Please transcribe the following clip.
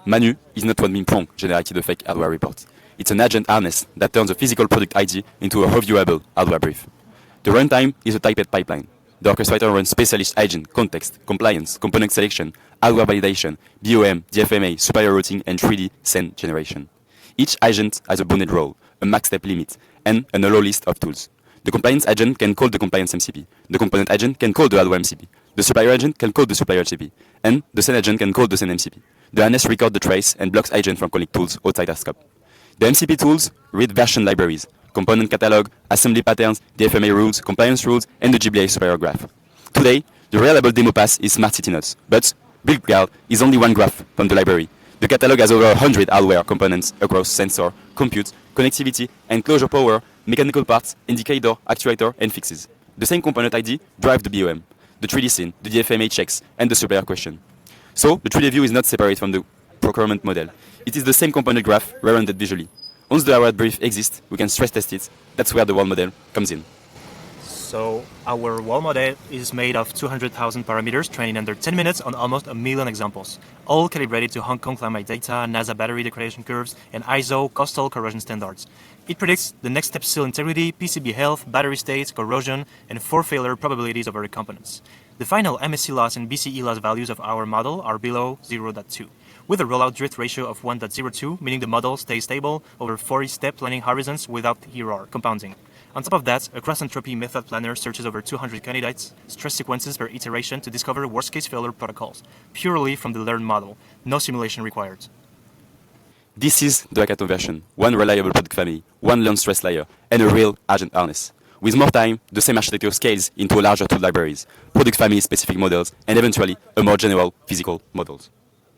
Manu is not one being-prong generated a fake hardware report. It's an agent harness that turns a physical product ID into a reviewable hardware brief. The runtime is a typed pipeline. The orchestrator runs specialist agent, context, compliance, component selection, hardware validation, BOM, DFMA, supplier routing, and 3D scene generation. Each agent has a bounded role, a max step limit, and an allow list of tools. The compliance agent can call the compliance MCP. The component agent can call the hardware MCP. The supplier agent can call the supplier MCP. And the scene agent can call the scene MCP. The harness records the trace and blocks agent from calling tools outside their scope. The MCP tools read version libraries, component catalog, assembly patterns, DFMA rules, compliance rules, and the GBA supplier graph. Today, the reliable demo pass is Smart City Nodes, but BuildGuard is only one graph from the library. The catalog has over 100 hardware components across sensor, compute, connectivity, and closure power, mechanical parts, indicator, actuator, and fixes. The same component ID drives the BOM, the 3D scene, the DFMA checks, and the supplier question. So, the 3D view is not separate from the procurement model. It is the same component graph re-rendered visually. Once the hardware brief exists, we can stress test it. That's where the wall model comes in. So our wall model is made of 200,000 parameters trained in under 10 minutes on almost 1 million examples, all calibrated to Hong Kong climate data, NASA battery degradation curves, and ISO coastal corrosion standards. It predicts the next step seal integrity, PCB health, battery states, corrosion, and failure probabilities of other components. The final MSC loss and BCE loss values of our model are below 0.2, with a rollout drift ratio of 1.02, meaning the model stays stable over 40-step planning horizons without error compounding. On top of that, a cross-entropy method planner searches over 200 candidates, stress sequences per iteration to discover worst-case failure protocols, purely from the learned model, no simulation required. This is the Hackathon version, one reliable product family, one learned stress layer, and a real agent harness. With more time, the same architecture scales into larger tool libraries, product family-specific models, and eventually a more general physical models.